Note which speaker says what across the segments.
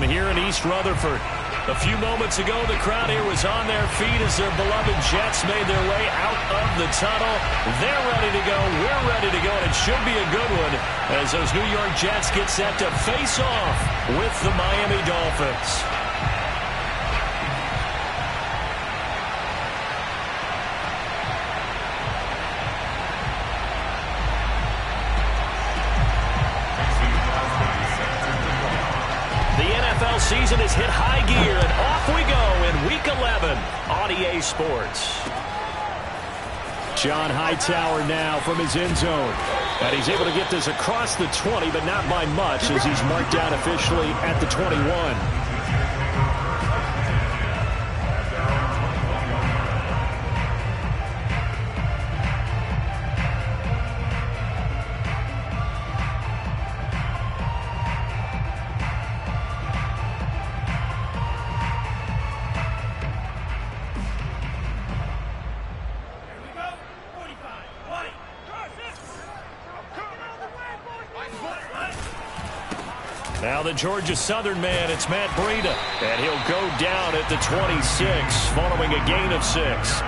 Speaker 1: here in East Rutherford. A few moments ago, the crowd here was on their feet as their beloved Jets made their way out of the tunnel. They're ready to go. We're ready to go, and it should be a good one as those New York Jets get set to face off with the Miami Dolphins. Season has hit high gear, and off we go in Week 11 on EA Sports. John Hightower now from his end zone. And he's able to get this across the 20, but not by much as he's marked down officially at the 21. Now the Georgia Southern man, it's Matt Breida, and he'll go down at the 26 following a gain of 6.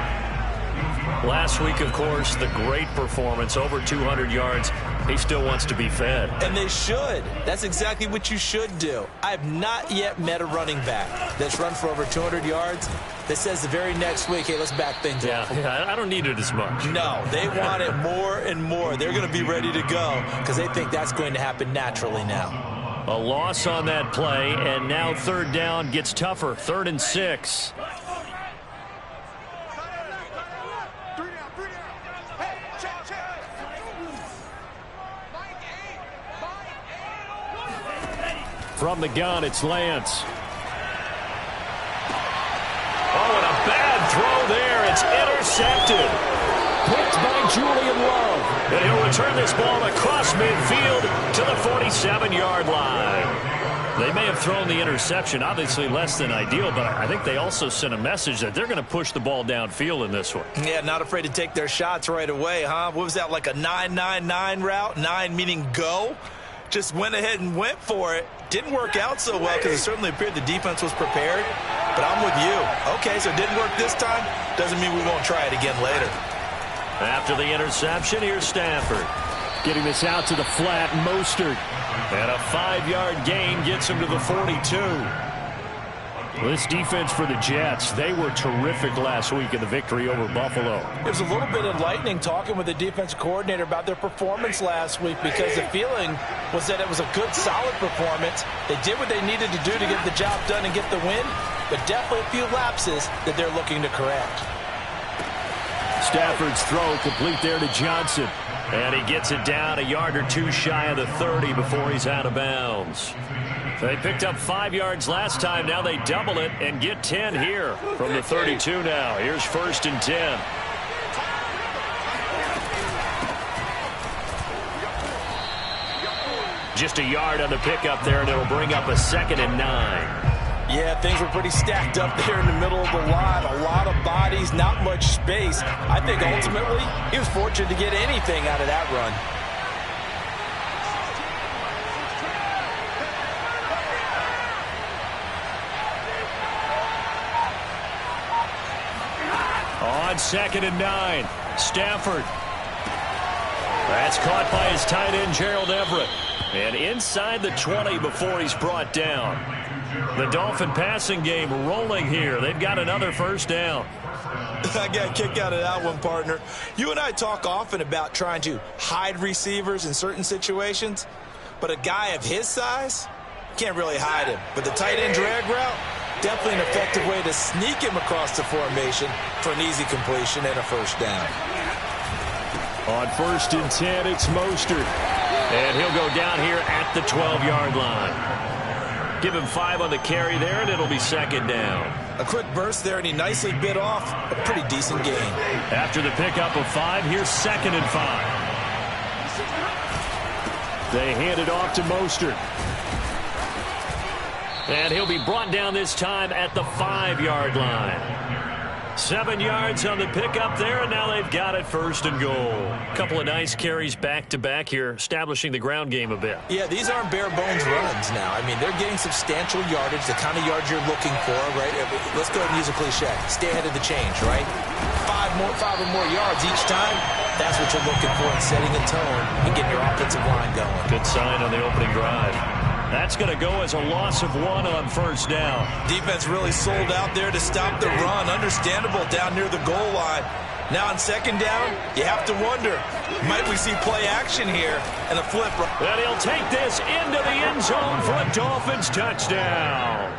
Speaker 1: Last week, of course, the great performance, over 200 yards. He still wants to be fed.
Speaker 2: And they should. That's exactly what you should do. I have not yet met a running back that's run for over 200 yards that says the very next week, hey, let's back things up.
Speaker 1: Yeah, I don't need it as much.
Speaker 2: No, they want it more and more. They're going to be ready to go because they think that's going to happen naturally now.
Speaker 1: A loss on that play, and now third down gets tougher. 3rd and 6. From the gun, it's Lance. Oh, and a bad throw there. It's intercepted. Picked by Julian Love. And he'll return this ball across midfield to the 47-yard line. They may have thrown the interception, obviously less than ideal, but I think they also sent a message that they're going to push the ball downfield in this one.
Speaker 2: Yeah, not afraid to take their shots right away, huh? What was that, like a 9-9-9 route? 9 meaning go? Just went ahead and went for it. Didn't work out so well because it certainly appeared the defense was prepared. But I'm with you. Okay, so it didn't work this time. Doesn't mean we won't try it again later.
Speaker 1: After the interception, here's Stafford. Getting this out to the flat, Mostert. And a 5-yard gain gets him to the 42. This defense for the Jets, they were terrific last week in the victory over Buffalo.
Speaker 2: It was a little bit enlightening talking with the defensive coordinator about their performance last week because the feeling was that it was a good, solid performance. They did what they needed to do to get the job done and get the win, but definitely a few lapses that they're looking to correct.
Speaker 1: Stafford's throw complete there to Johnson. And he gets it down a yard or two shy of the 30 before he's out of bounds. They picked up 5 yards last time. Now they double it and get 10 here from the 32 now. Here's 1st and 10. Just a yard on the pickup there, and it'll bring up a 2nd and 9.
Speaker 2: Yeah, things were pretty stacked up there in the middle of the line. A lot of bodies, not much space. I think ultimately he was fortunate to get anything out of that run.
Speaker 1: On 2nd and 9, Stafford. That's caught by his tight end, Gerald Everett. And inside the 20 before he's brought down. The Dolphin passing game rolling here. They've got another 1st down.
Speaker 2: I got a kick out of that one, partner. You and I talk often about trying to hide receivers in certain situations, but a guy of his size can't really hide him. But the tight end drag route, definitely an effective way to sneak him across the formation for an easy completion and a 1st down.
Speaker 1: On 1st and 10, it's Mostert. And he'll go down here at the 12-yard line. Give him 5 on the carry there, and it'll be 2nd down.
Speaker 2: A quick burst there, and he nicely bit off a pretty decent gain.
Speaker 1: After the pickup of 5, here's 2nd and 5. They hand it off to Mostert. And he'll be brought down this time at the 5-yard line. 7 yards on the pickup there, and now they've got it 1st and goal. A couple of nice carries back-to-back here, establishing the ground game a bit.
Speaker 2: Yeah, these aren't bare-bones runs now. I mean, they're getting substantial yardage, the kind of yards you're looking for, right? Let's go ahead and use a cliche. Stay ahead of the change, right? Five or more yards each time. That's what you're looking for in setting a tone and getting your offensive line going.
Speaker 1: Good sign on the opening drive. That's going to go as a loss of 1 on 1st down.
Speaker 2: Defense really sold out there to stop the run. Understandable down near the goal line. Now on 2nd down, you have to wonder, might we see play action here and a flip?
Speaker 1: And he'll take this into the end zone for a Dolphins touchdown.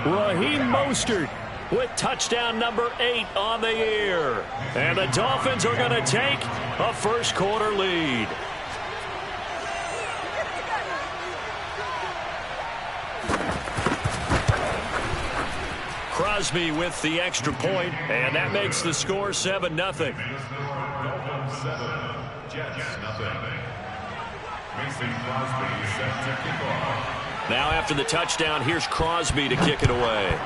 Speaker 1: Raheem Mostert with touchdown number 8 on the year. And the Dolphins are going to take a 1st quarter lead. Crosby with the extra point, and that makes the score 7-0. Now after the touchdown, here's Crosby to kick it away.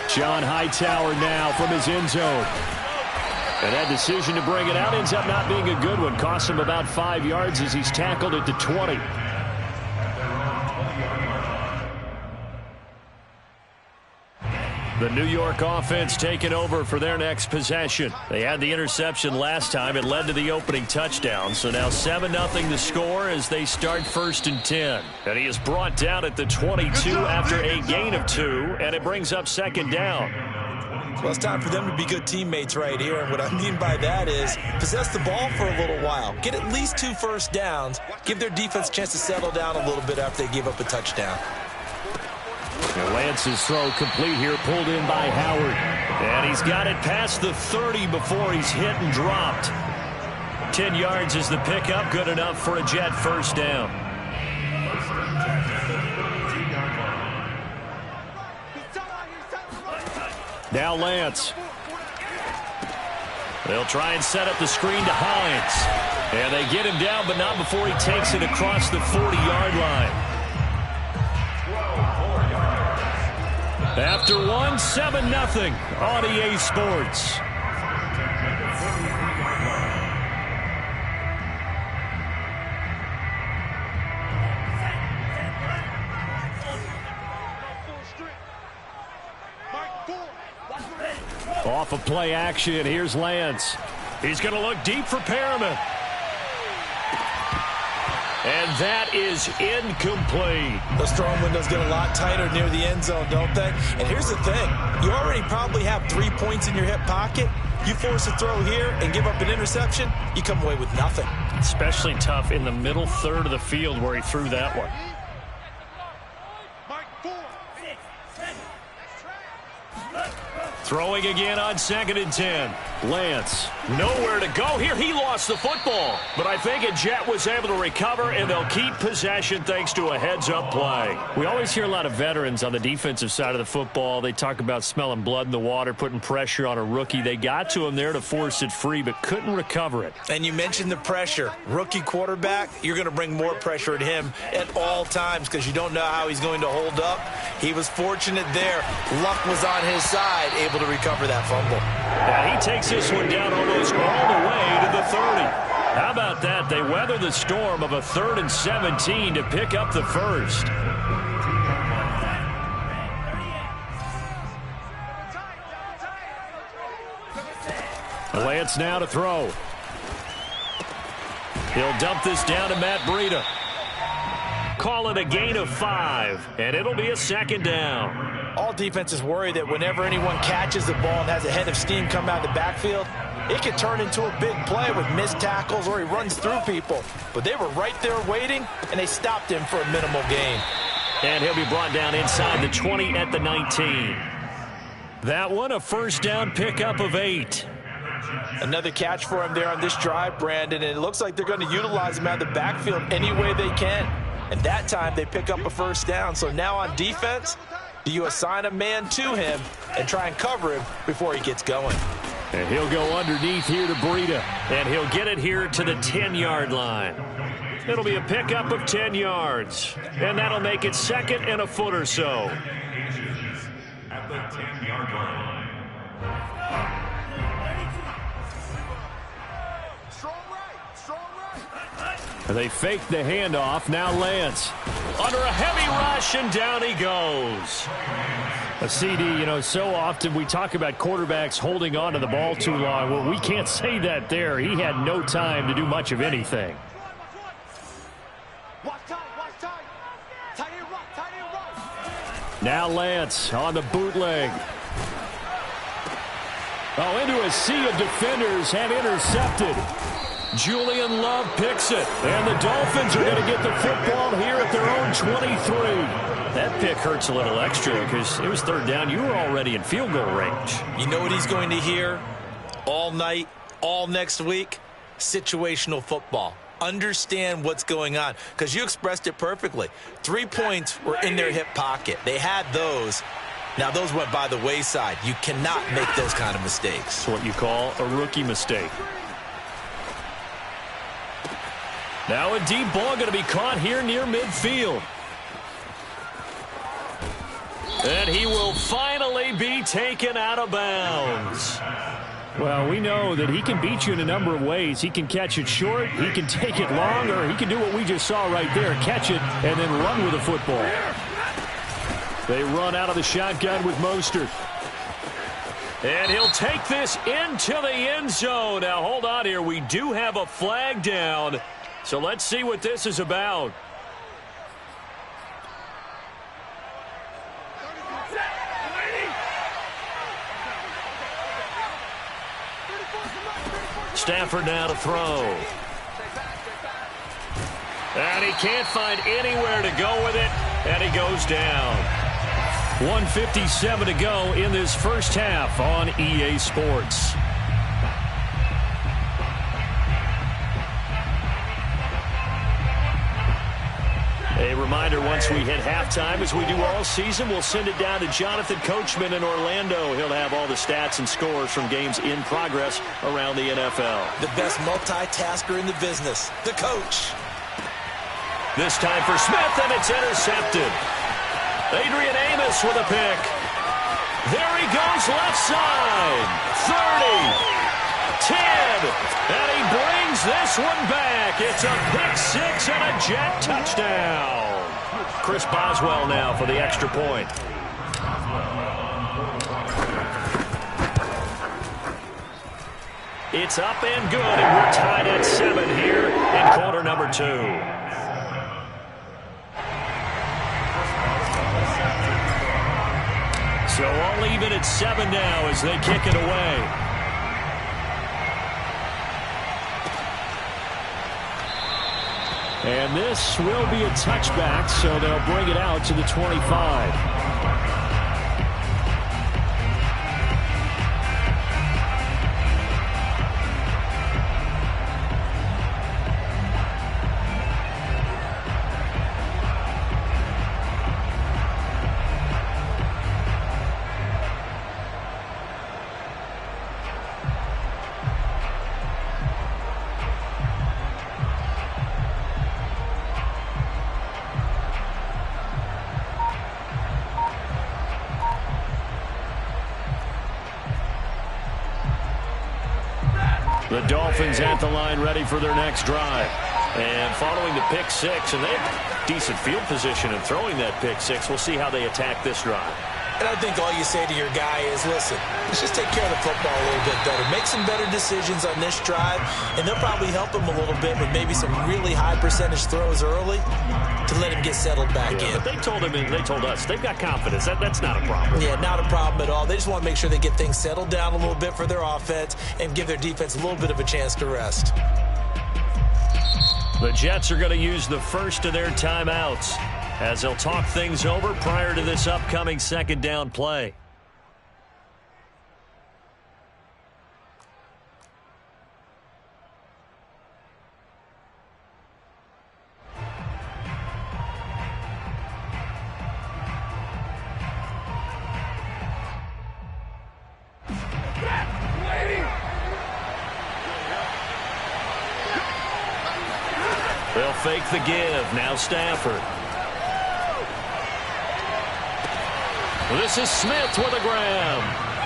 Speaker 1: John Hightower now from his end zone. And that decision to bring it out ends up not being a good one. Costs him about 5 yards as he's tackled at the 20. The New York offense taking over for their next possession. They had the interception last time. It led to the opening touchdown. So now 7-0 the score as they start 1st and 10. And he is brought down at the 22 after a gain of 2. And it brings up 2nd down.
Speaker 2: Well, it's time for them to be good teammates right here. And what I mean by that is possess the ball for a little while. Get at least 2 first downs. Give their defense a chance to settle down a little bit after they give up a touchdown.
Speaker 1: And Lance's throw complete here, pulled in by Howard. And he's got it past the 30 before he's hit and dropped. 10 yards is the pickup, good enough for a Jet 1st down. Now Lance. They'll try and set up the screen to Hines. And they get him down, but not before he takes it across the 40-yard line. After 1, 7-0 on EA Sports. Off of play action, here's Lance. He's going to look deep for Perriman. And that is incomplete.
Speaker 2: Those throwing windows get a lot tighter near the end zone, don't they? And here's the thing. You already probably have 3 points in your hip pocket. You force a throw here and give up an interception, you come away with nothing.
Speaker 1: Especially tough in the middle third of the field where he threw that one. Throwing again on 2nd and 10. Lance, nowhere to go here. He lost the football. But I think a Jet was able to recover, and they'll keep possession thanks to a heads-up play. We always hear a lot of veterans on the defensive side of the football. They talk about smelling blood in the water, putting pressure on a rookie. They got to him there to force it free, but couldn't recover it.
Speaker 2: And you mentioned the pressure. Rookie quarterback, you're going to bring more pressure at him at all times because you don't know how he's going to hold up. He was fortunate there. Luck was on his side, able to recover that fumble.
Speaker 1: And he takes this one down almost all the way to the 30. How about that? They weather the storm of a 3rd and 17 to pick up the 1st. Lance now to throw. He'll dump this down to Matt Breida. Call it a gain of 5, and it'll be a 2nd down.
Speaker 2: All defenses worry that whenever anyone catches the ball and has a head of steam come out of the backfield, it could turn into a big play with missed tackles or he runs through people. But they were right there waiting, and they stopped him for a minimal gain.
Speaker 1: And he'll be brought down inside the 20 at the 19. That one, a 1st down pickup of 8.
Speaker 2: Another catch for him there on this drive, Brandon, and it looks like they're going to utilize him out of the backfield any way they can. And that time they pick up a 1st down. So now on defense, do you assign a man to him and try and cover him before he gets going?
Speaker 1: And he'll go underneath here to Breida, and he'll get it here to the 10-yard line. It'll be a pickup of 10 yards, and that'll make it 2nd and a foot or so.
Speaker 3: the 10-yard line.
Speaker 1: They fake the handoff. Now Lance under a heavy rush, and down he goes. A CD, so often we talk about quarterbacks holding on to the ball too long. Well, we can't say that there. He had no time to do much of anything. Now Lance on the bootleg. Oh, into a sea of defenders, have intercepted. Julian Love picks it, and the Dolphins are going to get the football here at their own 23. That pick hurts a little extra because it was third down. You were already in field goal range.
Speaker 2: You know what he's going to hear all night, all next week? Situational football. Understand what's going on, because you expressed it perfectly. 3 points were in their hip pocket. They had those. Now, those went by the wayside. You cannot make those kind of mistakes.
Speaker 1: It's what you call a rookie mistake. Now a deep ball going to be caught here near midfield. And he will finally be taken out of bounds. Well, we know that he can beat you in a number of ways. He can catch it short, he can take it long, or he can do what we just saw right there, catch it and then run with the football. They run out of the shotgun with Mostert. And he'll take this into the end zone. Now, hold on here. We do have a flag down. So let's see what this is about. Stafford now to throw. And he can't find anywhere to go with it. And he goes down. 1:57 to go in this first half on EA Sports. A reminder, once we hit halftime, as we do all season, we'll send it down to Jonathan Coachman in Orlando. He'll have all the stats and scores from games in progress around the NFL.
Speaker 2: The best multitasker in the business, the coach.
Speaker 1: This time for Smith, and it's intercepted. Adrian Amos with a pick. There he goes, left side. 30. 10, and he brings this one back. It's a pick-6 and a Jet touchdown. Chris Boswell now for the extra point. It's up and good, and we're tied at 7 here in quarter number 2. So all even at 7 now as they kick it away. And this will be a touchback, so they'll bring it out to the 25. The Dolphins at the line ready for their next drive. And following the pick-6, and they have decent field position in throwing that pick-6. We'll see how they attack this drive.
Speaker 2: And I think all you say to your guy is, listen, let's just take care of the football a little bit better. Make some better decisions on this drive, and they'll probably help him a little bit with maybe some really high percentage throws early to let him get settled back in.
Speaker 1: But they told him, and they told us, they've got confidence. That's not a problem.
Speaker 2: Yeah, not a problem at all. They just want to make sure they get things settled down a little bit for their offense and give their defense a little bit of a chance to rest.
Speaker 1: The Jets are going to use the first of their timeouts as they'll talk things over prior to this upcoming second down play. They'll fake the give. Now Stafford. This is Smith with a grab.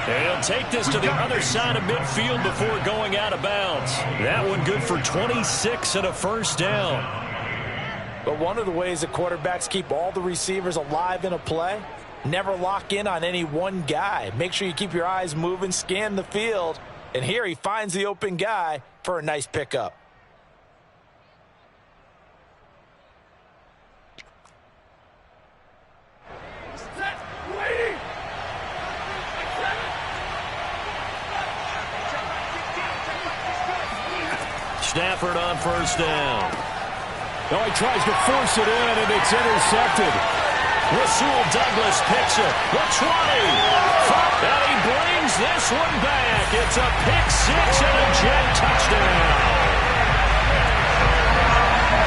Speaker 1: And he'll take this to the other side of midfield before going out of bounds. That one good for 26 and a first down.
Speaker 2: But one of the ways that quarterbacks keep all the receivers alive in a play, never lock in on any one guy. Make sure you keep your eyes moving, scan the field. And here he finds the open guy for a nice pickup.
Speaker 1: Stafford on first down.
Speaker 3: Oh, he tries to force it in, and it's intercepted.
Speaker 1: Rasul Douglas picks it. The 20. And he brings this one back. It's a pick six and a jet touchdown.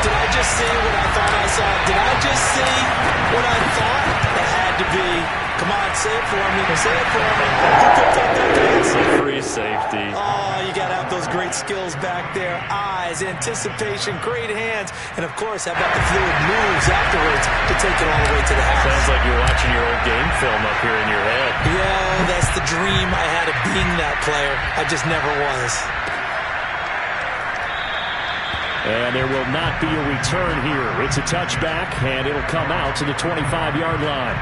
Speaker 2: Did I just see what I thought I saw? Did I just see what I thought? It had to be. Come on, say it for me. Say it for me. Who picked up that pass?
Speaker 1: Free safety.
Speaker 2: Oh, you got to have those great skills back there. Eyes, anticipation, great hands. And, of course, how about the fluid moves afterwards to take it all the way to the house?
Speaker 1: Sounds like you're watching your old game film up here in your head.
Speaker 2: Yeah, that's the dream I had of being that player. I just never was.
Speaker 3: And there will not be a return here. It's a touchback, and it'll come out to the 25-yard line.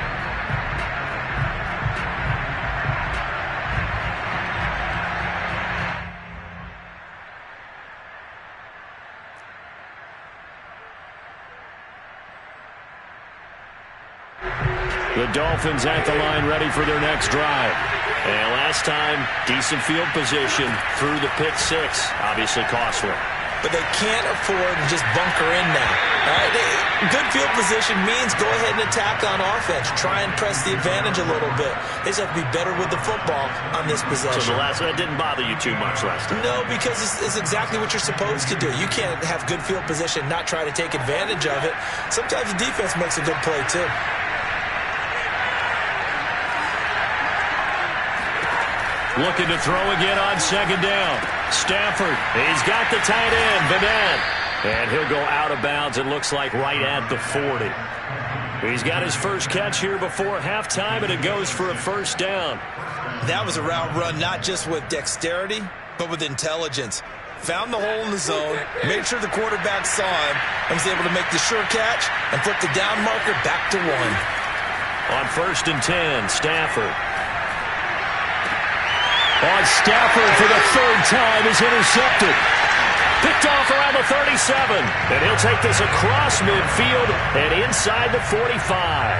Speaker 1: The Dolphins at the line ready for their next drive. And last time, decent field position through the pick six. Obviously costly.
Speaker 2: But they can't afford to just bunker in now. All right? Good field position means go ahead and attack on offense. Try and press the advantage a little bit. They just have to be better with the football on this possession.
Speaker 1: So that didn't bother you too much last time?
Speaker 2: No, because it's exactly what you're supposed to do. You can't have good field position, not try to take advantage of it. Sometimes the defense makes a good play, too.
Speaker 1: Looking to throw again on second down. Stafford, he's got the tight end, Madden. And he'll go out of bounds, it looks like, right at the 40. He's got his first catch here before halftime, and it goes for a first down.
Speaker 2: That was a route run not just with dexterity, but with intelligence. Found the hole in the zone, made sure the quarterback saw him, and was able to make the sure catch and flip the down marker back to 1.
Speaker 1: On 1st and 10, Stafford.
Speaker 3: On Stafford for the third time is intercepted.
Speaker 1: Picked off around the 37. And he'll take this across midfield and inside the 45.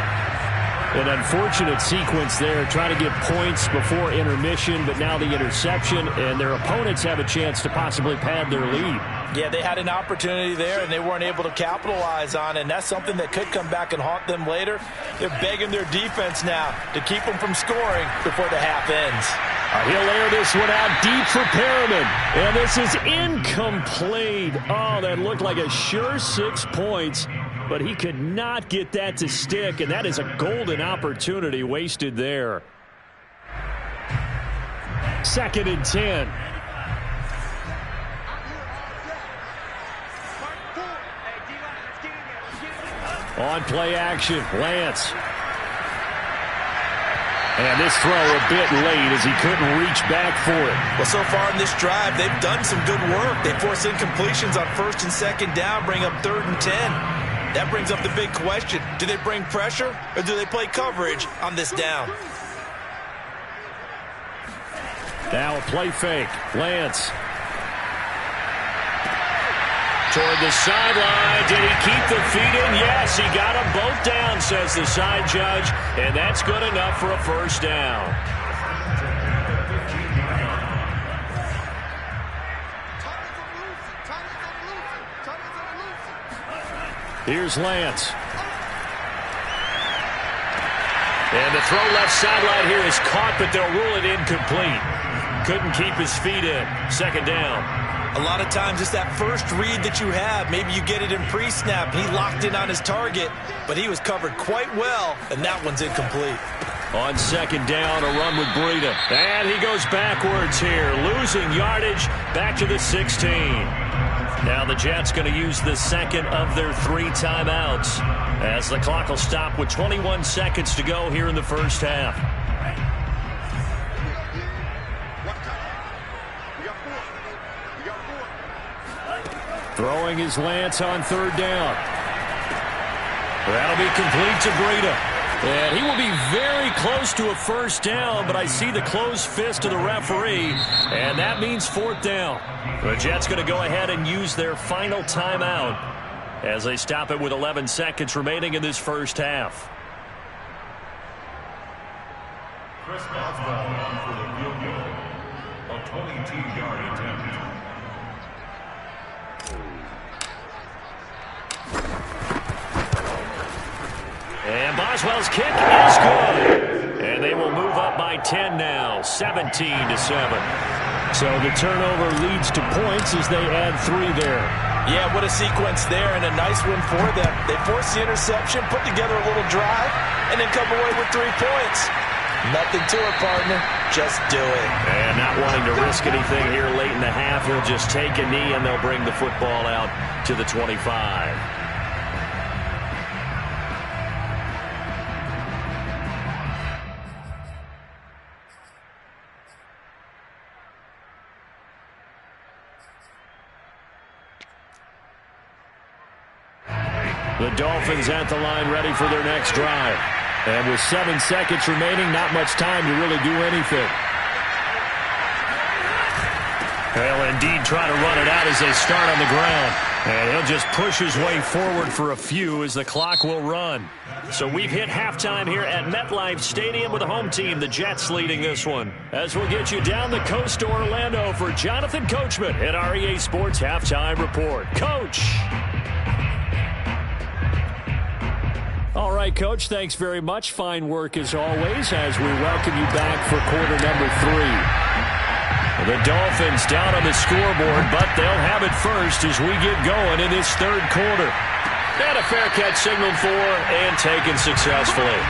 Speaker 3: An unfortunate sequence there, trying to get points before intermission, but now the interception, and their opponents have a chance to possibly pad their lead.
Speaker 2: Yeah, they had an opportunity there, and they weren't able to capitalize on it, and that's something that could come back and haunt them later. They're begging their defense now to keep them from scoring before the half ends.
Speaker 3: He'll air this one out deep for Perriman, and this is incomplete. Oh, that looked like a sure 6 points, but he could not get that to stick, and that is a golden opportunity wasted there. 2nd and 10. On play action, Lance. And this throw a bit late as he couldn't reach back for it.
Speaker 2: Well, so far in this drive, they've done some good work. They force incompletions on 1st and 2nd down, bring up 3rd and 10. That brings up the big question. Do they bring pressure or do they play coverage on this down?
Speaker 3: Now a play fake. Lance.
Speaker 1: Toward the sideline. Did he keep the feet in? Yes, he got them both down, says the side judge. And that's good enough for a first down.
Speaker 3: Here's Lance.
Speaker 1: And the throw left sideline here is caught, but they'll rule it incomplete. Couldn't keep his feet in. 2nd down.
Speaker 2: A lot of times it's that first read that you have. Maybe you get it in pre-snap. He locked in on his target, but he was covered quite well, and that one's incomplete.
Speaker 1: On 2nd down, a run with Breida. And he goes backwards here, losing yardage back to the 16. Now the Jets going to use the second of their 3 timeouts as the clock will stop with 21 seconds to go here in the first half.
Speaker 3: Throwing his Lance on 3rd down. That'll be complete to Breida. And he will be very close to a first down, but I see the closed fist of the referee, and that means 4th down.
Speaker 1: The Jets going to go ahead and use their final timeout as they stop it with 11 seconds remaining in this first half.
Speaker 4: Chris Boswell for the field goal, a 22-yard attempt.
Speaker 1: And Boswell's kick is good. And they will move up by 10 now, 17-7.
Speaker 3: So the turnover leads to points as they add 3 there.
Speaker 2: Yeah, what a sequence there, and a nice one for them. They force the interception, put together a little drive, and then come away with 3 points. Nothing to it, partner. Just do it.
Speaker 1: And not wanting to risk anything here late in the half, he'll just take a knee, and they'll bring the football out to the 25.
Speaker 3: The Dolphins at the line ready for their next drive. And with 7 seconds remaining, not much time to really do anything.
Speaker 1: They'll indeed try to run it out as they start on the ground. And he'll just push his way forward for a few as the clock will run. So we've hit halftime here at MetLife Stadium with the home team, the Jets, leading this one. As we'll get you down the coast to Orlando for Jonathan Coachman at REA Sports Halftime Report. Coach!
Speaker 3: All right, Coach, thanks very much. Fine work as always as we welcome you back for quarter number 3.
Speaker 1: The Dolphins down on the scoreboard, but they'll have it first as we get going in this 3rd quarter. And a fair catch signaled for and taken successfully.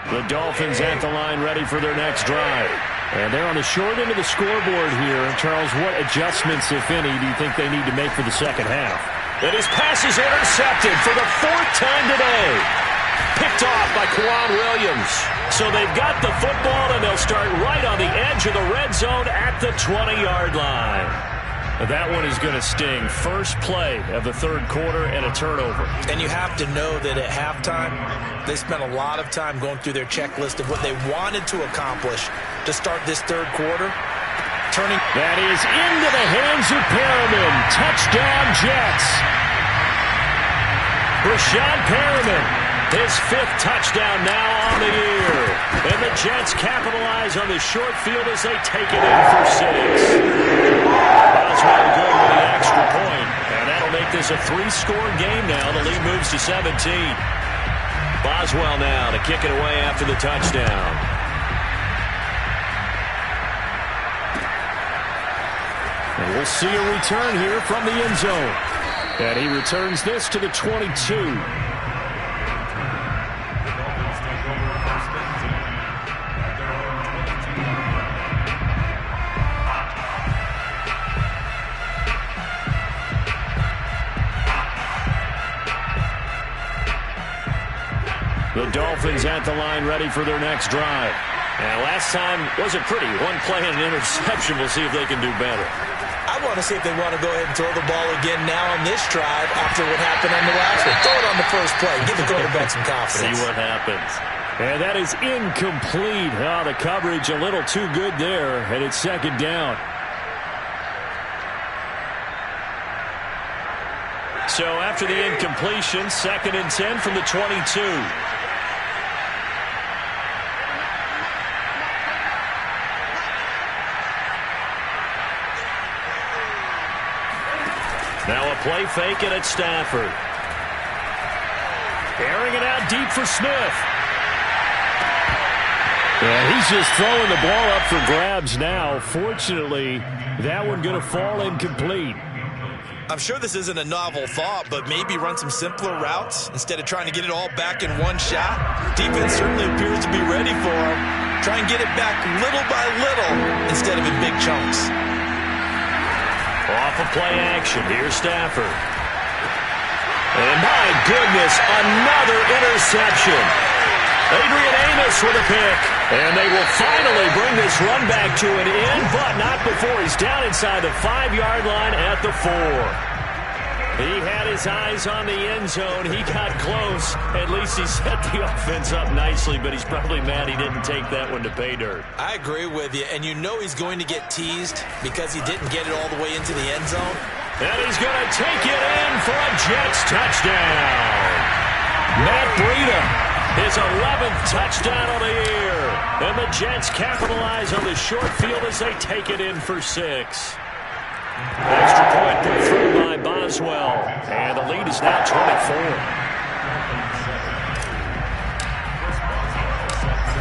Speaker 3: The Dolphins at the line ready for their next drive. And they're on the short end of the scoreboard here. Charles, what adjustments, if any, do you think they need to make for the second half?
Speaker 1: And his pass is intercepted for the 4th time today. Picked off by Kwan Williams. So they've got the football, and they'll start right on the edge of the red zone at the 20-yard line.
Speaker 3: That one is going to sting. First play of the 3rd quarter and a turnover.
Speaker 2: And you have to know that at halftime, they spent a lot of time going through their checklist of what they wanted to accomplish to start this 3rd quarter.
Speaker 3: That is into the hands of Perriman. Touchdown, Jets. Rashad Perriman, his 5th touchdown now on the year. And the Jets capitalize on the short field as they take it in for 6. Boswell good with the extra point. And that'll make this a 3-score game now. The lead moves to 17.
Speaker 1: Boswell now to kick it away after the touchdown.
Speaker 3: And we'll see a return here from the end zone. And he returns this to the 22. The Dolphins at the line ready for their next drive.
Speaker 1: And last time wasn't pretty. 1 play and an interception. We'll see if they can do better.
Speaker 2: I want to see if they want to go ahead and throw the ball again now on this drive after what happened on the last one. Throw it on the first play. Give the quarterback some confidence.
Speaker 1: See what happens.
Speaker 3: And that is incomplete. Oh, the coverage a little too good there, and it's 2nd down.
Speaker 1: So after the incompletion, 2nd and 10 from the 22. Now a play fake, and it's Stafford.
Speaker 3: Airing it out deep for Smith. And he's just throwing the ball up for grabs now. Fortunately, that one going to fall incomplete.
Speaker 2: I'm sure this isn't a novel thought, but maybe run some simpler routes instead of trying to get it all back in one shot. Defense certainly appears to be ready for him. Try and get it back little by little instead of in big chunks.
Speaker 1: Off of play action, here's Stafford. And my goodness, another interception. Adrian Amos with a pick. And they will finally bring this run back to an end, but not before he's down inside the 5-yard line at the 4. He had his eyes on the end zone. He got close. At least he set the offense up nicely, but he's probably mad he didn't take that one to pay dirt.
Speaker 2: I agree with you, and you know he's going to get teased because he didn't get it all the way into the end zone.
Speaker 1: And he's going to take it in for a Jets touchdown. Matt Breida, his 11th touchdown of the year. And the Jets capitalize on the short field as they take it in for 6. Extra point put through by Boswell. And the lead is now 24.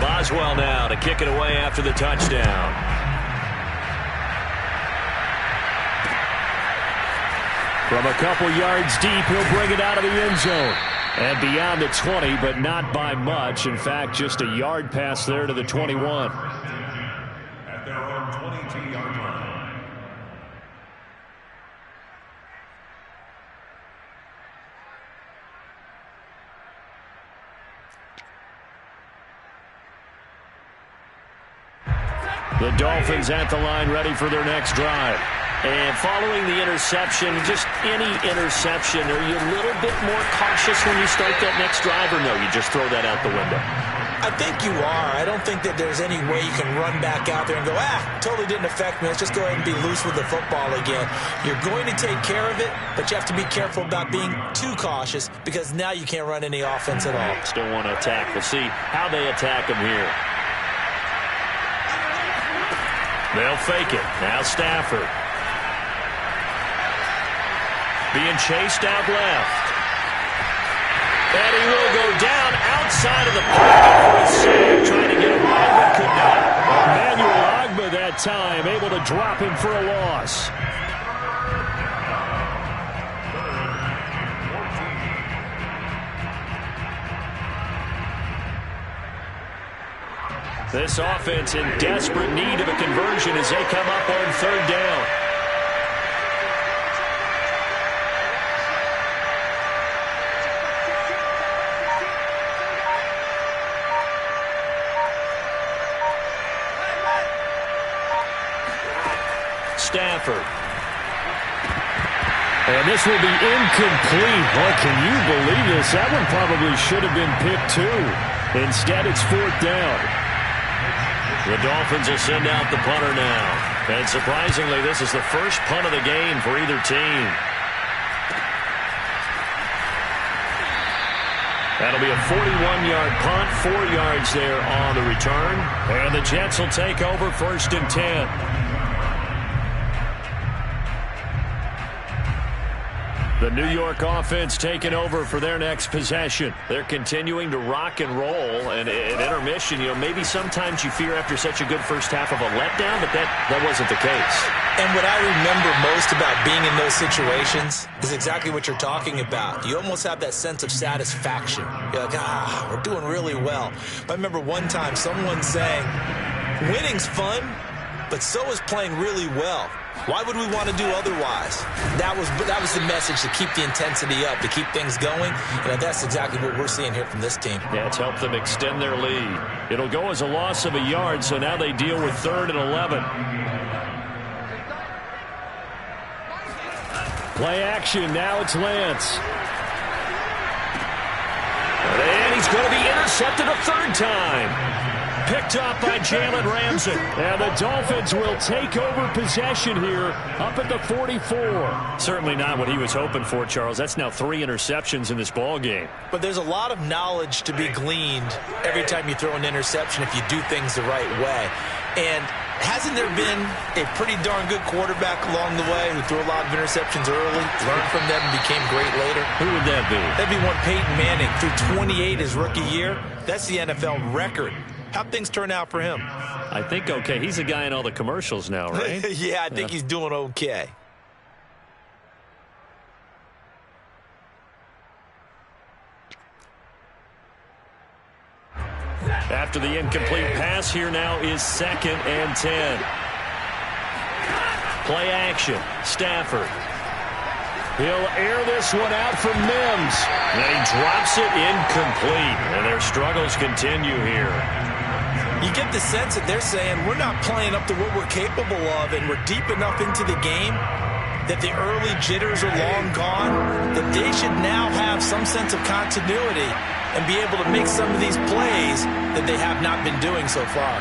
Speaker 1: Boswell now to kick it away after the touchdown.
Speaker 3: From a couple yards deep, he'll bring it out of the end zone. And beyond the 20, but not by much. In fact, just a yard pass there to the 21.
Speaker 4: At their own 22-yard line.
Speaker 3: The Dolphins at the line ready for their next drive.
Speaker 1: And following the interception, just any interception, are you a little bit more cautious when you start that next drive, or no, you just throw that out the window?
Speaker 2: I think you are. I don't think that there's any way you can run back out there and go, totally didn't affect me. Let's just go ahead and be loose with the football again. You're going to take care of it, but you have to be careful about being too cautious because now you can't run any offense at all.
Speaker 1: Still want to attack. We'll see how they attack him here. They'll fake it. Now Stafford. Being chased out left. And he will go down outside of the pocket for a save. Trying to get him wide, but could not.
Speaker 3: Emmanuel Ogbah that time, able to drop him for a loss.
Speaker 1: This offense in desperate need of a conversion as they come up on 3rd down. Stafford.
Speaker 3: And this will be incomplete. Boy, can you believe this? That one probably should have been picked too. Instead, it's 4th down.
Speaker 1: The Dolphins will send out the punter now. And surprisingly, this is the first punt of the game for either team. That'll be a 41-yard punt, 4 yards there on the return. And the Jets will take over 1st and 10.
Speaker 3: The New York offense taking over for their next possession.
Speaker 1: They're continuing to rock and roll. And at intermission, maybe sometimes you fear after such a good first half of a letdown, but that wasn't the case.
Speaker 2: And what I remember most about being in those situations is exactly what you're talking about. You almost have that sense of satisfaction. You're like, we're doing really well. But I remember one time someone saying, winning's fun, but so is playing really well. Why would we want to do otherwise? That was the message, to keep the intensity up, to keep things going. And that's exactly what we're seeing here from this team.
Speaker 3: Yeah, it's helped them extend their lead. It'll go as a loss of a yard, so now they deal with 3rd and 11. Play action, now it's Lance.
Speaker 1: And he's going to be intercepted a 3rd time. Picked up by Jalen Ramsey.
Speaker 3: And the Dolphins will take over possession here up at the 44.
Speaker 1: Certainly not what he was hoping for, Charles. That's now 3 interceptions in this ball game.
Speaker 2: But there's a lot of knowledge to be gleaned every time you throw an interception if you do things the right way. And Hasn't there been a pretty darn good quarterback along the way who threw a lot of interceptions early, learned from them, and became great later?
Speaker 3: Who would that be?
Speaker 2: That'd be one Peyton Manning. Threw 28 his rookie year. That's the NFL record. How'd things turn out for him?
Speaker 3: I think okay. He's a guy in all the commercials now, right?
Speaker 2: Yeah, I think he's doing okay.
Speaker 3: After the incomplete pass, here now is 2nd and 10. Play action. Stafford. He'll air this one out for Mims. And he drops it incomplete. And their struggles continue here.
Speaker 2: You get the sense that they're saying we're not playing up to what we're capable of, and we're deep enough into the game that the early jitters are long gone, that they should now have some sense of continuity and be able to make some of these plays that they have not been doing so far.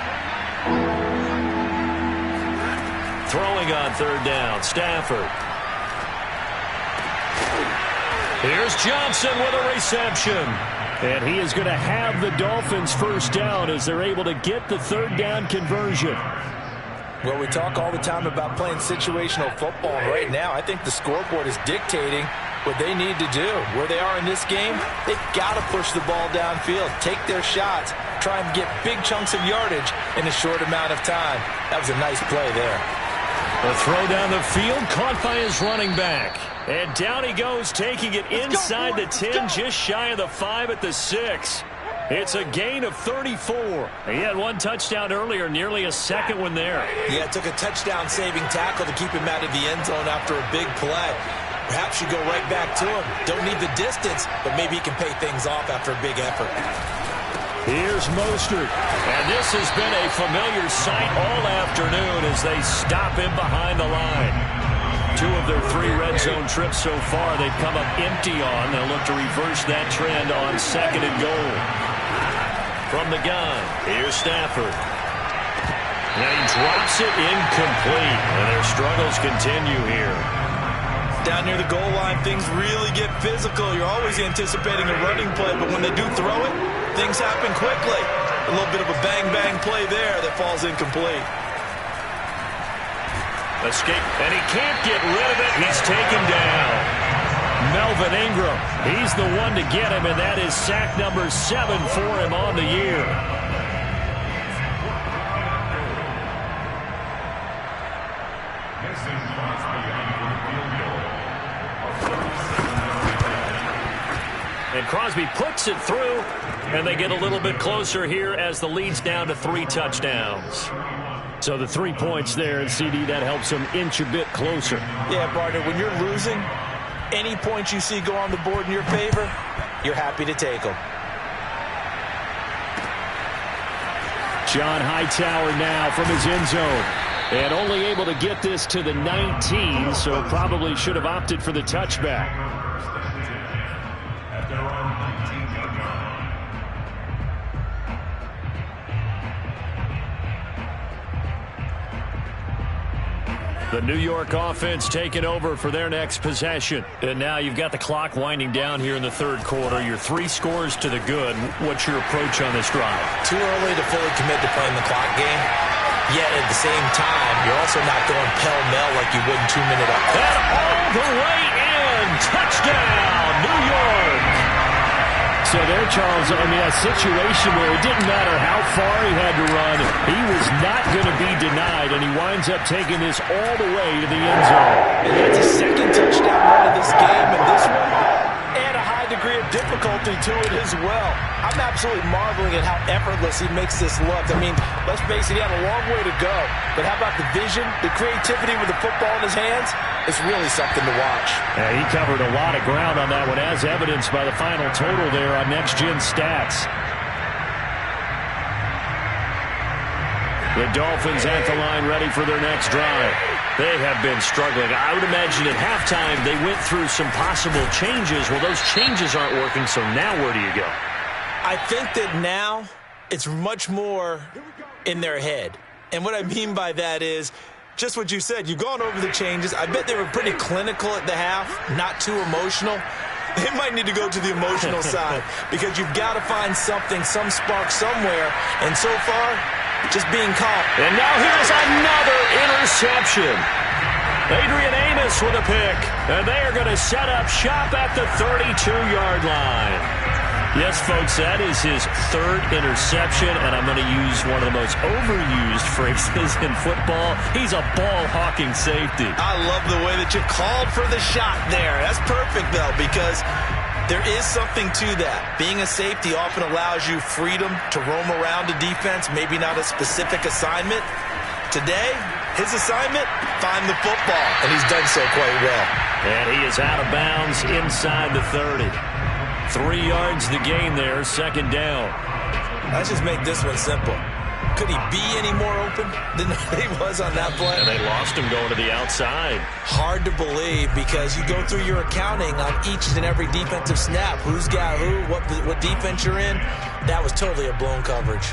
Speaker 3: Throwing on 3rd down, Stafford. Here's Johnson with a reception. And he is going to have the Dolphins first down as they're able to get the 3rd down conversion.
Speaker 2: Well, we talk all the time about playing situational football. Right now, I think the scoreboard is dictating what they need to do. Where they are in this game, they've got to push the ball downfield, take their shots, try and get big chunks of yardage in a short amount of time. That was a nice play there.
Speaker 3: A throw down the field, caught by his running back. And down he goes, taking it inside the 10, just shy of the 5 at the 6. It's a gain of 34. He had one touchdown earlier, nearly a second one there.
Speaker 2: Yeah, it took a touchdown-saving tackle to keep him out of the end zone after a big play. Perhaps you go right back to him. Don't need the distance, but maybe he can pay things off after a big effort.
Speaker 3: Here's Mostert. And this has been a familiar sight all afternoon as they stop him behind the line. 2 of their 3 red zone trips so far they've come up empty on. They'll look to reverse that trend on 2nd and goal. From the gun, here's Stafford. And he drops it incomplete. And their struggles continue here.
Speaker 2: Down near the goal line, things really get physical. You're always anticipating a running play, but when they do throw it, things happen quickly. A little bit of a bang-bang play there that falls incomplete.
Speaker 3: Escape, and he can't get rid of it. He's taken down. Melvin Ingram, he's the one to get him, and that is sack number 7 for him on the year. And Crosby puts it through, and they get a little bit closer here as the lead's down to 3 touchdowns. So the 3 points there, and CD, that helps them inch a bit closer.
Speaker 2: Yeah, partner, when you're losing, any points you see go on the board in your favor, you're happy to take them.
Speaker 3: John Hightower now from his end zone. And only able to get this to the 19, so probably should have opted for the touchback. The New York offense taking over for their next possession. And now you've got the clock winding down here in the 3rd quarter. Your 3 scores to the good. What's your approach on this drive?
Speaker 2: Too early to fully commit to playing the clock game. Yet at the same time, you're also not going pell-mell like you would in 2-minute up.
Speaker 3: And all the way in. Touchdown, New York. So there, Charles, I mean, a situation where it didn't matter how far he had to run, he was not going to be denied, and he winds up taking this all the way to the end zone.
Speaker 2: And that's a 2nd touchdown run of this game, and this one, and a high degree of difficulty to it as well. I'm absolutely marveling at how effortless he makes this look. I mean, let's face it, he had a long way to go, but how about the vision, the creativity with the football in his hands? It's really something to watch.
Speaker 3: Yeah, he covered a lot of ground on that one, as evidenced by the final total there on Next Gen Stats. The Dolphins at the line, ready for their next drive. They have been struggling. I would imagine at halftime they went through some possible changes. Well, those changes aren't working, so now where do you go?
Speaker 2: I think that now it's much more in their head. And what I mean by that is, just what you said, you've gone over the changes. I bet they were pretty clinical at the half, not too emotional. They might need to go to the emotional side because you've got to find something, some spark somewhere. And so far, just being calm.
Speaker 1: And now here's another interception. Adrian Amos with a pick. And they are going to set up shop at the 32-yard line. Yes, folks, that is his third interception, and I'm going to use one of the most overused phrases in football. He's a ball-hawking safety.
Speaker 2: I love the way that you called for the shot there. That's perfect, though, because there is something to that. Being a safety often allows you freedom to roam around a defense, maybe not a specific assignment. Today, his assignment, find the football, and he's done so quite well.
Speaker 1: And he is out of bounds inside the 30. 3 yards the gain there, second down.
Speaker 2: Let's just make this one simple. Could he be any more open than he was on that play?
Speaker 1: And they lost him going to the outside.
Speaker 2: Hard to believe because you go through your accounting on each and every defensive snap. Who's got who, what defense you're in. That was totally a blown coverage.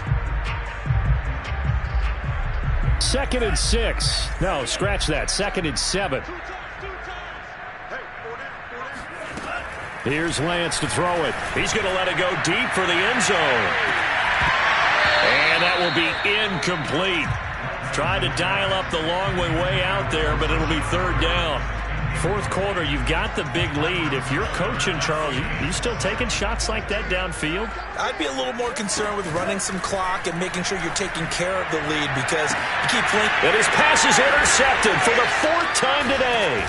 Speaker 3: 2nd and 6. No, scratch that. 2nd and 7. Here's Lance to throw it.
Speaker 1: He's going to let it go deep for the end zone. And that will be incomplete. Tried to dial up the long way out there, but it'll be third down. Fourth quarter, you've got the big lead. If you're coaching, Charles, you still taking shots like that downfield?
Speaker 2: I'd be a little more concerned with running some clock and making sure you're taking care of the lead because you keep playing.
Speaker 1: And his pass is intercepted for the 4th time today.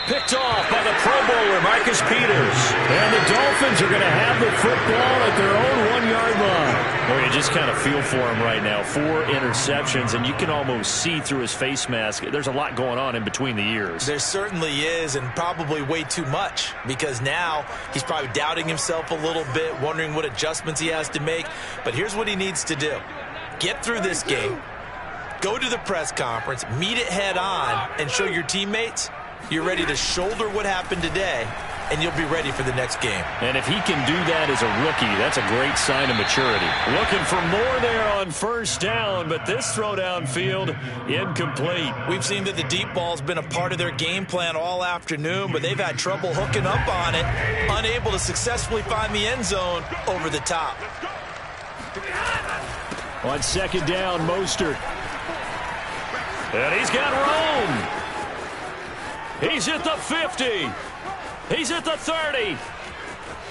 Speaker 1: Picked off by the Pro Bowler, Marcus Peters.
Speaker 3: And the Dolphins are going to have the football at their own 1-yard line.
Speaker 1: Well, you just kind of feel for him right now. 4 interceptions, and you can almost see through his face mask. There's a lot going on in between the ears.
Speaker 2: There certainly is, and probably way too much, because now he's probably doubting himself a little bit, wondering what adjustments he has to make. But here's what he needs to do. Get through this game, go to the press conference, meet it head on, and show your teammates you're ready to shoulder what happened today, and you'll be ready for the next game.
Speaker 1: And if he can do that as a rookie, that's a great sign of maturity. Looking for more there on first down, but this throw downfield, incomplete.
Speaker 2: We've seen that the deep ball's been a part of their game plan all afternoon, but they've had trouble hooking up on it, unable to successfully find the end zone over the top.
Speaker 3: On second down, Mostert.
Speaker 1: And he's got room. He's at the 50. He's at the 30.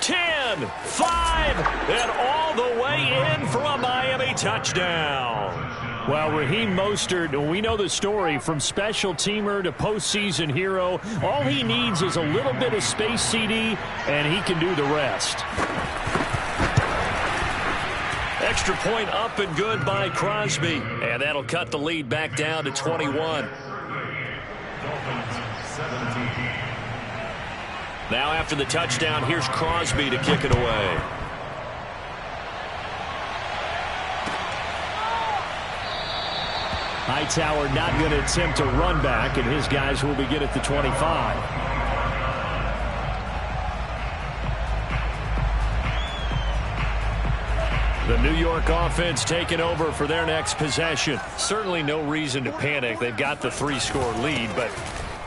Speaker 1: 10, 5, and all the way in for a Miami touchdown.
Speaker 3: Well, Raheem Mostert, we know the story from special teamer to postseason hero. All he needs is a little bit of space, CD, and he can do the rest.
Speaker 1: Extra point up and good by Crosby. And that'll cut the lead back down to 21. Now after the touchdown, here's Crosby to kick it away.
Speaker 3: Hightower not going to attempt a run back, and his guys will begin at the 25. The New York offense taking over for their next possession. Certainly no reason to panic. They've got the 3-score lead, but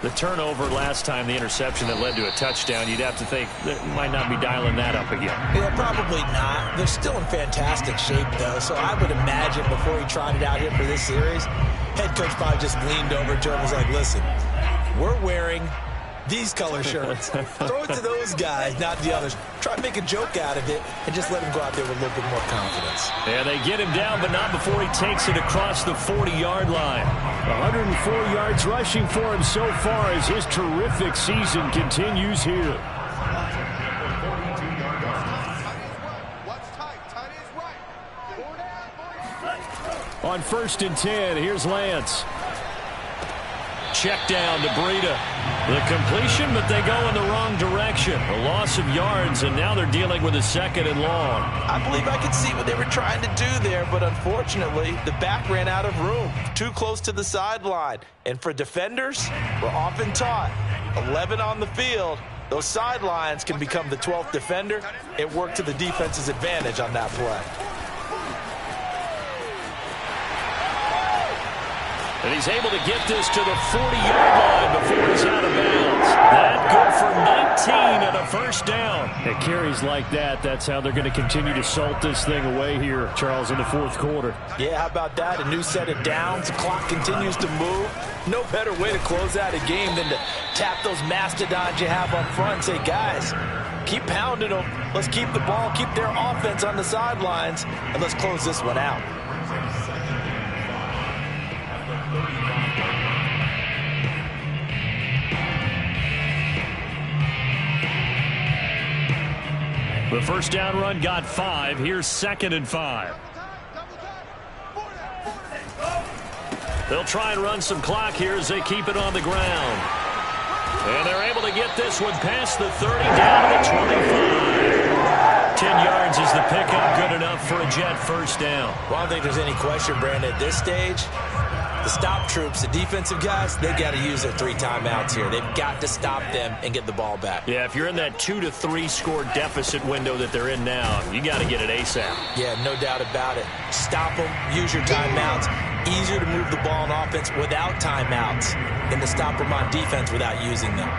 Speaker 3: the turnover last time, the interception that led to a touchdown, you'd have to think they might not be dialing that up again.
Speaker 2: Yeah, probably not. They're still in fantastic shape, though, so I would imagine before he tried it out here for this series, head coach probably just leaned over to him and was like, listen, we're wearing these color shirts. Throw it to those guys, not the others. Try to make a joke out of it and just let him go out there with a little bit more confidence.
Speaker 3: And they get him down, but not before he takes it across the 40-yard line. 104 yards rushing for him so far as his terrific season continues here. On 1st and 10, here's Lance. Check down to Breida. The completion, but they go in the wrong direction. A loss of yards, and now they're dealing with a 2nd and long.
Speaker 2: I believe I could see what they were trying to do there, but unfortunately, the back ran out of room. Too close to the sideline. And for defenders, we're often taught, 11 on the field, those sidelines can become the 12th defender. It worked to the defense's advantage on that play.
Speaker 3: And he's able to get this to the 40-yard line before he's out of bounds. That good for 19 and a first down. It carries like that. That's how they're going to continue to salt this thing away here, Charles, in the fourth quarter.
Speaker 2: Yeah, how about that? A new set of downs. The clock continues to move. No better way to close out a game than to tap those mastodons you have up front and say, guys, keep pounding them. Let's keep the ball, keep their offense on the sidelines, and let's close this one out.
Speaker 3: The first down run got 5. Here's 2nd and 5. They'll try and run some clock here as they keep it on the ground. And they're able to get this one past the 30 down to the 25. 10 yards is the pickup, good enough for a Jet first down.
Speaker 2: Well, I don't think there's any question, Brandon, at this stage. The stop troops, the defensive guys, they've got to use their 3 timeouts here. They've got to stop them and get the ball back.
Speaker 3: Yeah, if you're in that 2 to 3 score deficit window that they're in now, you got to get it ASAP.
Speaker 2: Yeah, no doubt about it. Stop them, use your timeouts. Easier to move the ball on offense without timeouts than to stop them on defense without using them.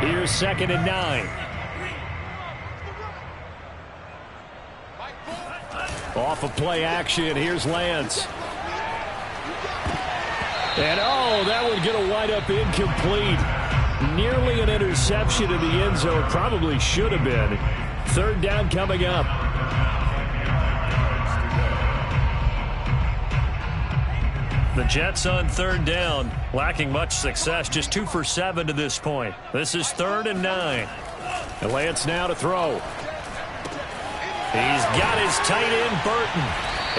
Speaker 3: Here's 2nd and 9. Off of play action, here's Lance. And, oh, that one going to wind up incomplete. Nearly an interception in the end zone. Probably should have been. 3rd down coming up. The Jets on 3rd down, lacking much success. Just 2 for 7 to this point. This is 3rd and 9. And Lance now to throw. He's got his tight end, Burton.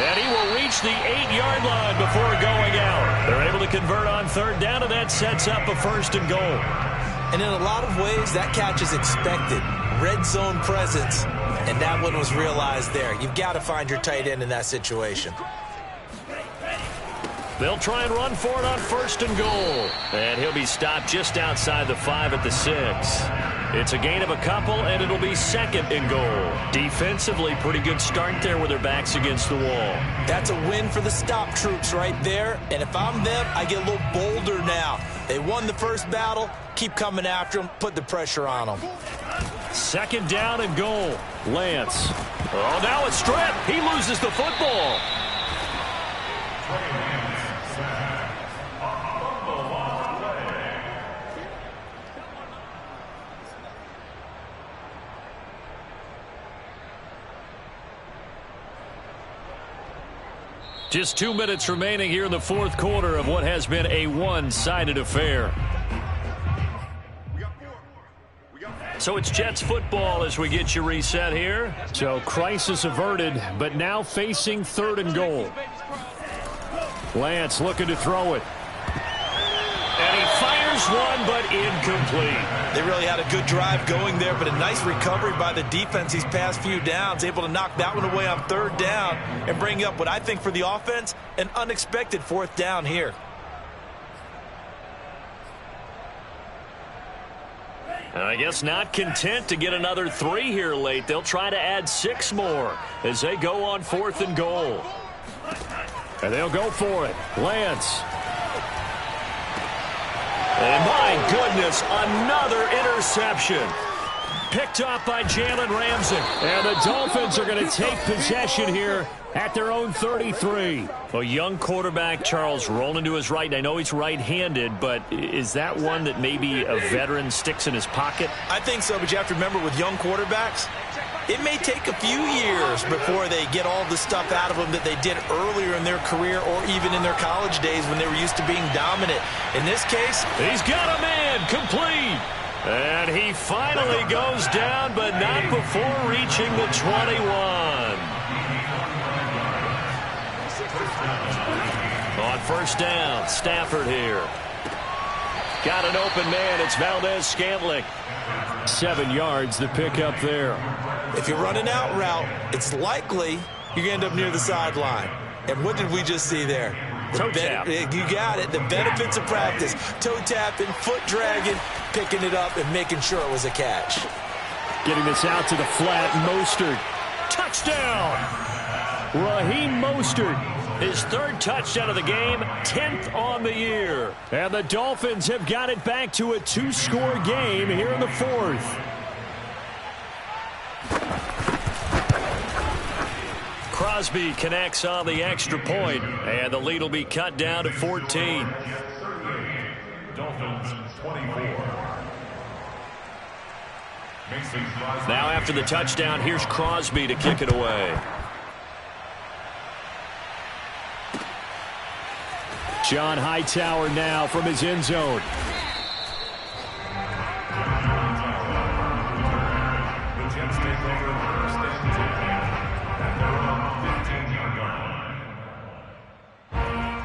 Speaker 3: And he will reach the 8-yard line before going out. They're able to convert on 3rd down, and that sets up a 1st and goal.
Speaker 2: And in a lot of ways, that catch is expected. Red zone presence, and that one was realized there. You've got to find your tight end in that situation.
Speaker 3: They'll try and run for it on 1st and goal. And he'll be stopped just outside the 5 at the 6. It's a gain of a couple, and it'll be 2nd and goal. Defensively, pretty good start there with their backs against the wall.
Speaker 2: That's a win for the stop troops right there. And if I'm them, I get a little bolder now. They won the first battle. Keep coming after them. Put the pressure on them.
Speaker 3: 2nd down and goal. Lance. Oh, now it's stripped. He loses the football. Just 2 minutes remaining here in the fourth quarter of what has been a one-sided affair. So it's Jets football as we get you reset here. So crisis averted, but now facing 3rd and goal. Lance looking to throw it. And he fires one, but incomplete.
Speaker 2: They really had a good drive going there, but a nice recovery by the defense these past few downs, able to knock that one away on 3rd down and bring up what I think for the offense, an unexpected 4th down here.
Speaker 3: I guess not content to get another 3 here late. They'll try to add 6 more as they go on 4th and goal. And they'll go for it. Lance. And my goodness, another interception. Picked up by Jalen Ramsey. And the Dolphins are going to take possession here at their own 33. A young quarterback, Charles, rolling to his right. I know he's right-handed, but is that one that maybe a veteran sticks in his pocket?
Speaker 2: I think so, but you have to remember with young quarterbacks, it may take a few years before they get all the stuff out of them that they did earlier in their career or even in their college days when they were used to being dominant. In this case,
Speaker 3: he's got a man complete. And he finally goes down, but not before reaching the 21. On 1st down, Stafford here. Got an open man. It's Valdez-Scantling. 7 yards, the pickup there.
Speaker 2: If you're running out route, it's likely you're going to end up near the sideline. And what did we just see there?
Speaker 3: Toe tap.
Speaker 2: You got it. The benefits of practice. Toe tapping, foot dragging, picking it up, and making sure it was a catch.
Speaker 3: Getting this out to the flat. Mostert. Touchdown. Raheem Mostert His third touchdown of the game, 10th on the year. And the Dolphins have got it back to a 2-score game here in the fourth. Crosby connects on the extra point, and the lead will be cut down to 14.
Speaker 4: Dolphins 24.
Speaker 3: Now after the touchdown, here's Crosby to kick it away. John Hightower now from his end zone.
Speaker 4: The Jets take over first and 10 at their own 15-yard line.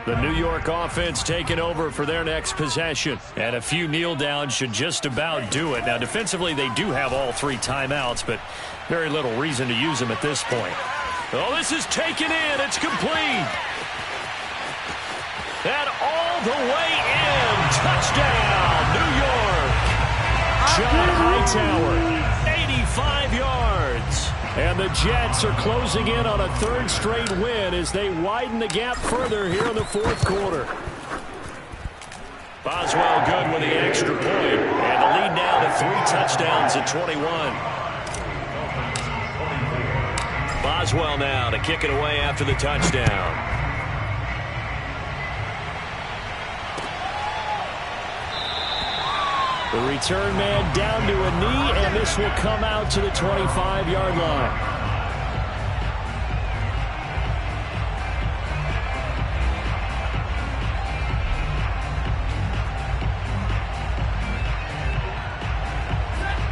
Speaker 3: The New York offense taking over for their next possession. And a few kneel downs should just about do it. Now defensively they do have all 3 timeouts, but very little reason to use them at this point. Oh, this is taken in. It's complete. And all the way in. Touchdown, New York. John Hightower, 85 yards. And the Jets are closing in on a 3rd straight win as they widen the gap further here in the 4th quarter. Boswell good with the extra point. And the lead now to 3 touchdowns at 21. Boswell now to kick it away after the touchdown. The return man down to a knee, and this will come out to the 25-yard line.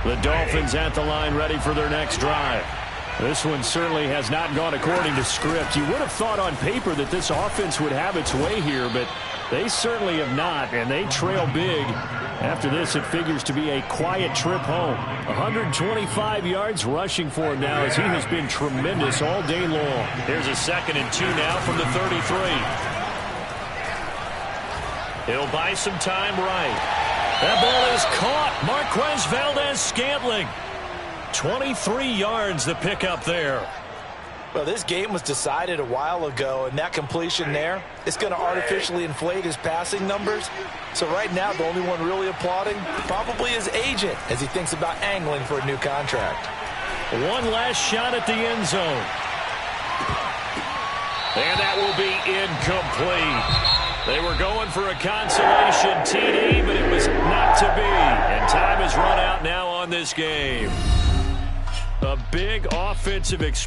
Speaker 3: The Dolphins at the line ready for their next drive. This one certainly has not gone according to script. You would have thought on paper that this offense would have its way here, but they certainly have not, and they trail big. After this, it figures to be a quiet trip home. 125 yards rushing for him now as he has been tremendous all day long. Here's a 2nd and 2 now from the 33. He'll buy some time right. That ball is caught. Marquez Valdez-Scantling. 23 yards the pickup there.
Speaker 2: Well, this game was decided a while ago, and that completion there is going to artificially inflate his passing numbers. So right now, the only one really applauding probably his agent as he thinks about angling for a new contract.
Speaker 3: One last shot at the end zone. And that will be incomplete. They were going for a consolation TD, but it was not to be. And time has run out now on this game. A big offensive experience.